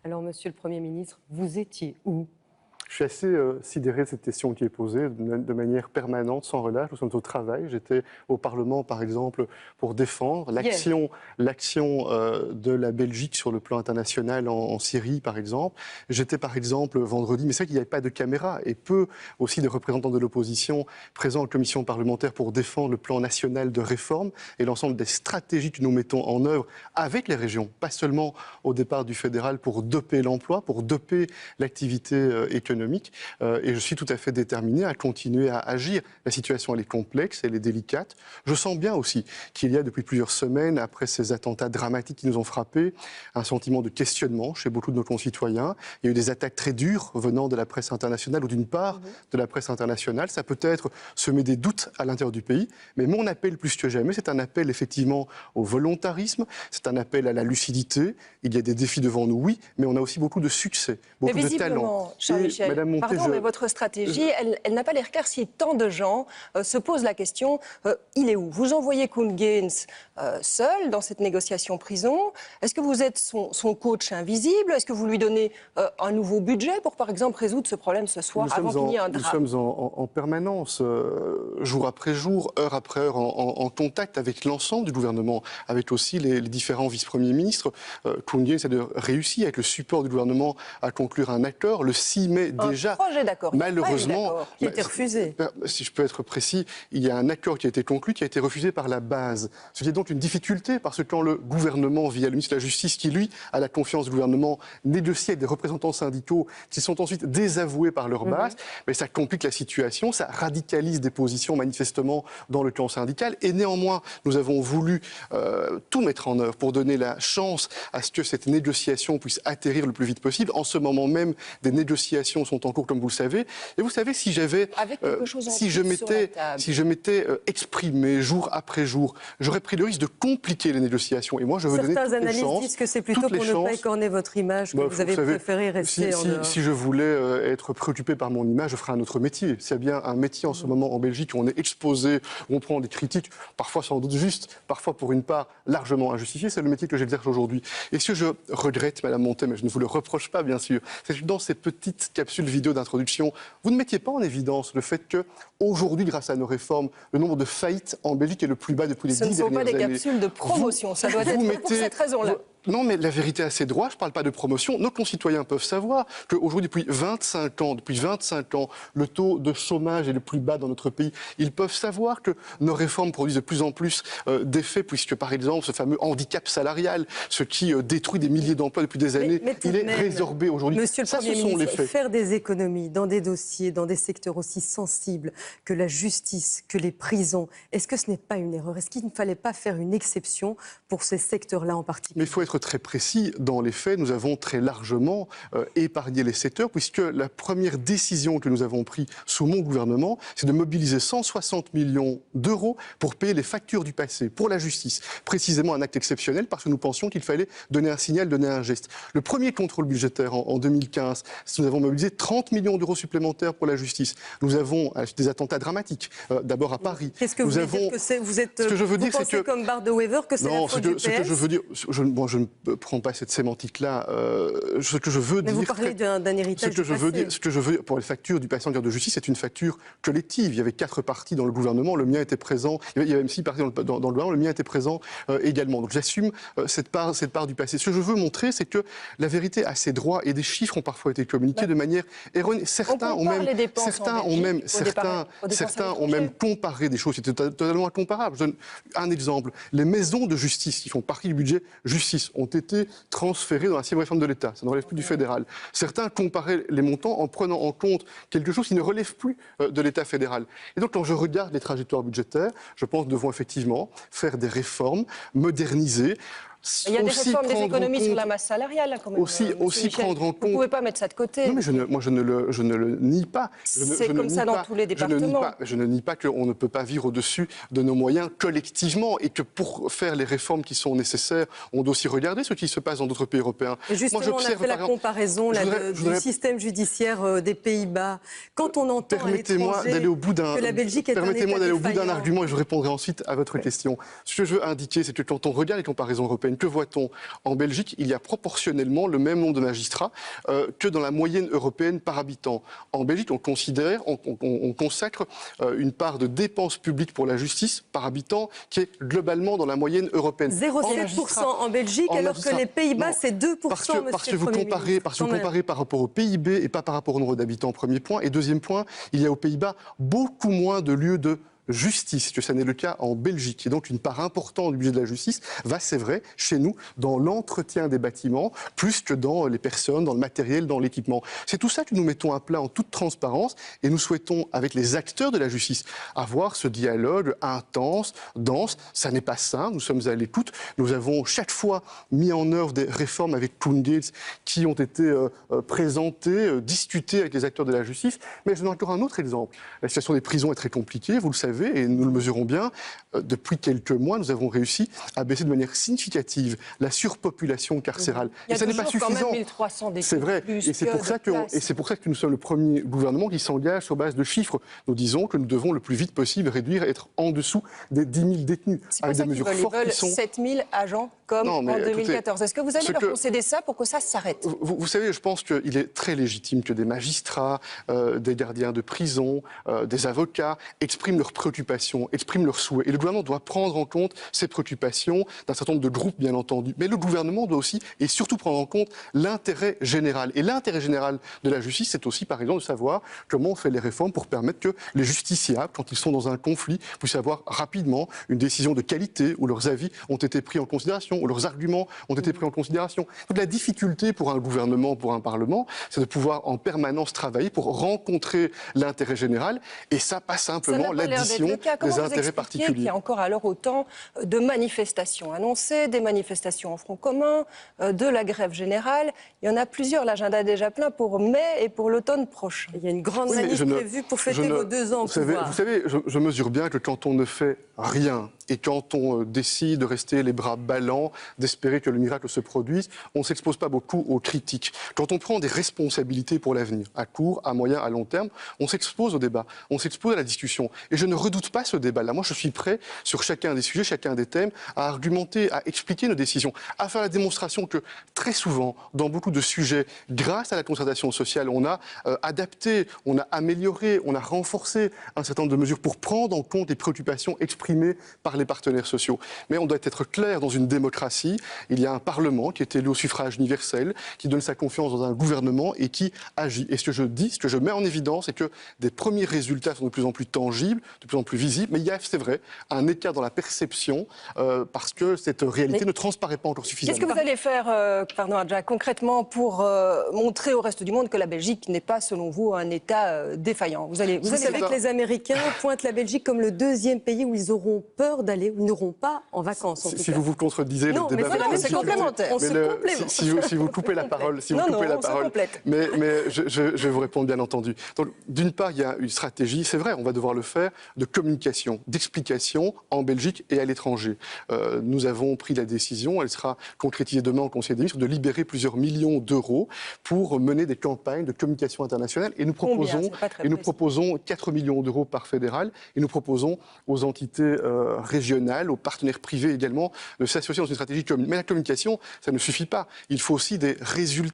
Alors, Monsieur le Premier ministre, vous étiez où ? Je suis assez sidéré de cette question qui est posée de manière permanente, sans relâche. Nous sommes au travail. J'étais au Parlement, par exemple, pour défendre l'action de la Belgique sur le plan international en Syrie, par exemple. J'étais, par exemple, vendredi, mais c'est vrai qu'il n'y avait pas de caméra et peu aussi de représentants de l'opposition présents en commission parlementaire pour défendre le plan national de réforme et l'ensemble des stratégies que nous mettons en œuvre avec les régions, pas seulement au départ du fédéral pour doper l'emploi, pour doper l'activité économique. Et je suis tout à fait déterminé à continuer à agir. La situation, elle est complexe, elle est délicate. Je sens bien aussi qu'il y a depuis plusieurs semaines, après ces attentats dramatiques qui nous ont frappés, un sentiment de questionnement chez beaucoup de nos concitoyens. Il y a eu des attaques très dures venant de la presse internationale ou d'une part de la presse internationale. Ça peut-être semer des doutes à l'intérieur du pays. Mais mon appel, plus que jamais, c'est un appel effectivement au volontarisme, c'est un appel à la lucidité. Il y a des défis devant nous, oui, mais on a aussi beaucoup de succès, beaucoup de talent. Charles Michel, pardon, mais votre stratégie, elle n'a pas l'air claire si tant de gens se posent la question, il est où ? Vous envoyez Koen Geens seul dans cette négociation prison. Est-ce que vous êtes son coach invisible ? Est-ce que vous lui donnez un nouveau budget pour, par exemple, résoudre ce problème ce soir avant qu'il y ait un drame ? Nous sommes en permanence, jour après jour, heure après heure, en contact avec l'ensemble du gouvernement, avec aussi les différents vice-premiers ministres. Koen Geens a réussi, avec le support du gouvernement, à conclure un accord le 6 mai déjà. Projet d'accord. Malheureusement, qui a été refusé. Si je peux être précis, il y a un accord qui a été conclu, qui a été refusé par la base. Ce qui est donc une difficulté, parce que quand le gouvernement, via le ministre de la Justice, qui lui a la confiance du gouvernement, négocie avec des représentants syndicaux qui sont ensuite désavoués par leur base, mais ça complique la situation, ça radicalise des positions manifestement dans le camp syndical. Et néanmoins, nous avons voulu tout mettre en œuvre pour donner la chance à ce que cette négociation puisse atterrir le plus vite possible. En ce moment même, des négociations sont en cours, comme vous le savez. Et vous savez, si je m'étais exprimé jour après jour, j'aurais pris le risque de compliquer les négociations. Et moi, je veux donner toutes les chances. Certains analystes disent que c'est plutôt pour ne pas écorner votre image que vous avez préféré rester en dehors. Si je voulais être préoccupé par mon image, je ferais un autre métier. S'il y a bien un métier en ce moment en Belgique où on est exposé, où on prend des critiques, parfois sans doute justes, parfois pour une part largement injustifiées, c'est le métier que j'exerce aujourd'hui. Et ce que je regrette, Madame Montet, mais je ne vous le reproche pas, bien sûr, c'est que dans ces petites capsules vidéo d'introduction, vous ne mettiez pas en évidence le fait qu'aujourd'hui, grâce à nos réformes, le nombre de faillites en Belgique est le plus bas depuis les 10 dernières années. Ce ne sont pas des capsules de promotion, ça doit être pour cette raison-là. Non, mais la vérité a ses droits, je ne parle pas de promotion. Nos concitoyens peuvent savoir qu'aujourd'hui, depuis 25 ans, le taux de chômage est le plus bas dans notre pays. Ils peuvent savoir que nos réformes produisent de plus en plus d'effets, puisque, par exemple, ce fameux handicap salarial, ce qui détruit des milliers d'emplois depuis des années, il est résorbé aujourd'hui. Monsieur le Premier ministre, faire des économies dans des dossiers, dans des secteurs aussi sensibles que la justice, que les prisons, est-ce que ce n'est pas une erreur ? Est-ce qu'il ne fallait pas faire une exception pour ces secteurs-là en particulier ? Mais il faut être très précis. Dans les faits, nous avons très largement épargné les secteurs, puisque la première décision que nous avons prise sous mon gouvernement, c'est de mobiliser 160 millions d'euros pour payer les factures du passé, pour la justice. Précisément un acte exceptionnel, parce que nous pensions qu'il fallait donner un signal, donner un geste. Le premier contrôle budgétaire en 2015, nous avons mobilisé 30 millions d'euros supplémentaires pour la justice. Nous avons des attentats dramatiques, d'abord à Paris. Qu'est-ce que vous voulez dire que vous pensez comme Barr-de-Wever que c'est la faute du PS ? Ce que je veux dire, je ne prends pas cette sémantique-là. Ce que je veux dire... Mais vous parlez d'un héritage du passé. Ce que je veux dire pour les factures du passé en guerre de justice, c'est une facture collective. Il y avait 4 partis dans le gouvernement, le mien était présent. Il y avait même 6 partis dans le gouvernement, le mien était présent également. Donc j'assume cette part du passé. Ce que je veux montrer, c'est que la vérité a ses droits et des chiffres ont parfois été communiqués de manière erronée. Certains ont même comparé des choses qui étaient totalement incomparables. Je donne un exemple. Les maisons de justice qui font partie du budget justice ont été transférées dans la 6e réforme de l'État. Ça ne relève plus du fédéral. Certains comparaient les montants en prenant en compte quelque chose qui ne relève plus de l'État fédéral. Et donc, quand je regarde les trajectoires budgétaires, je pense que nous devons effectivement faire des réformes, moderniser. Il y a des réformes, des économies sur la masse salariale, là, quand même. Aussi prendre en compte... Vous ne pouvez pas mettre ça de côté. Non, mais je ne le nie pas. C'est comme ça dans tous les départements. Je ne nie pas qu'on ne peut pas vivre au-dessus de nos moyens collectivement et que pour faire les réformes qui sont nécessaires, on doit aussi regarder ce qui se passe dans d'autres pays européens. Et justement, on a fait la comparaison du système judiciaire des Pays-Bas. Quand on entend à l'étranger que la Belgique est un État Permettez-moi d'aller au bout d'un défaillant. argument et je répondrai ensuite à votre question. Ce que je veux indiquer, c'est que quand on regarde les comparaisons européennes, européenne. Que voit-on? En Belgique, il y a proportionnellement le même nombre de magistrats que dans la moyenne européenne par habitant. En Belgique, on consacre une part de dépenses publiques pour la justice par habitant qui est globalement dans la moyenne européenne. 0,7% en Belgique, alors que les Pays-Bas, c'est 2%, parce que vous comparez par rapport au PIB et pas par rapport au nombre d'habitants, premier point. Et deuxième point, il y a aux Pays-Bas beaucoup moins de lieux de justice, que ça n'est le cas en Belgique. Et donc une part importante du budget de la justice va, c'est vrai, chez nous, dans l'entretien des bâtiments, plus que dans les personnes, dans le matériel, dans l'équipement. C'est tout ça que nous mettons à plat en toute transparence et nous souhaitons, avec les acteurs de la justice, avoir ce dialogue intense, dense. Ça n'est pas simple, nous sommes à l'écoute. Nous avons chaque fois mis en œuvre des réformes avec Koen Geens qui ont été présentées, discutées avec les acteurs de la justice. Mais je donne encore un autre exemple. La situation des prisons est très compliquée, vous le savez, et nous le mesurons bien. Depuis quelques mois, nous avons réussi à baisser de manière significative la surpopulation carcérale. Il y a et ça n'est pas suffisant. Quand même 1300 détenus. C'est vrai. Et c'est pour ça que nous sommes le premier gouvernement qui s'engage sur base de chiffres. Nous disons que nous devons le plus vite possible réduire et être en dessous des 10 000 détenus. C'est pour ça qu'ils veulent 7 000 agents comme en 2014. Est-ce que vous allez leur concéder ça pour que ça s'arrête? Vous savez, je pense qu'il est très légitime que des magistrats, des gardiens de prison, des avocats expriment leurs préoccupations, expriment leurs souhaits. Et le gouvernement doit prendre en compte ces préoccupations d'un certain nombre de groupes, bien entendu. Mais le gouvernement doit aussi et surtout prendre en compte l'intérêt général. Et l'intérêt général de la justice, c'est aussi, par exemple, de savoir comment on fait les réformes pour permettre que les justiciables, quand ils sont dans un conflit, puissent avoir rapidement une décision de qualité où leurs avis ont été pris en considération, où leurs arguments ont été pris en considération. Donc la difficulté pour un gouvernement, pour un parlement, c'est de pouvoir en permanence travailler pour rencontrer l'intérêt général. Et ça, pas simplement l'addition des intérêts particuliers. Il y a encore alors autant de manifestations annoncées, des manifestations en front commun, de la grève générale. Il y en a plusieurs, l'agenda est déjà plein pour mai et pour l'automne prochain. Il y a une grande manif prévue pour fêter vos 2 ans au pouvoir. Vous savez, je mesure bien que quand on ne fait rien et quand on décide de rester les bras ballants, d'espérer que le miracle se produise, on ne s'expose pas beaucoup aux critiques. Quand on prend des responsabilités pour l'avenir, à court, à moyen, à long terme, on s'expose au débat, on s'expose à la discussion. Et je ne redoute pas ce débat-là. Moi, je suis prêt, sur chacun des sujets, chacun des thèmes, à argumenter, à expliquer nos décisions, à faire la démonstration que, très souvent, dans beaucoup de sujets, grâce à la concertation sociale, on a adapté, on a amélioré, on a renforcé un certain nombre de mesures pour prendre en compte les préoccupations exprimées par les partenaires sociaux. Mais on doit être clair, dans une démocratie, il y a un Parlement qui est élu au suffrage universel, qui donne sa confiance dans un gouvernement et qui agit. Et ce que je dis, ce que je mets en évidence, c'est que des premiers résultats sont de plus en plus tangibles, de plus en plus visibles, mais il y a, c'est vrai, un écart dans la perception parce que cette réalité ne transparaît pas encore suffisamment. Qu'est-ce que vous allez faire, pardon Adja, concrètement pour montrer au reste du monde que la Belgique n'est pas, selon vous, un État défaillant? Vous savez que les Américains pointent la Belgique comme le 2e pays où ils auront peur d'aller, où ils n'iront pas en vacances. Si vous vous contredisez, le débat... Non, mais c'est complémentaire. Si vous coupez la parole, mais je vais vous répondre, bien entendu. Donc, d'une part, il y a une stratégie, c'est vrai, on va devoir le faire, de communication, d'explication en Belgique et à l'étranger. Nous avons pris la décision, elle sera concrétisée demain au Conseil des ministres, de libérer plusieurs millions d'euros pour mener des campagnes de communication internationale. Et nous proposons 4 millions d'euros par fédéral. Et nous proposons aux entités régionales, aux partenaires privés également, de s'associer dans une stratégie commune. Mais la communication, ça ne suffit pas. Il faut aussi des résultats.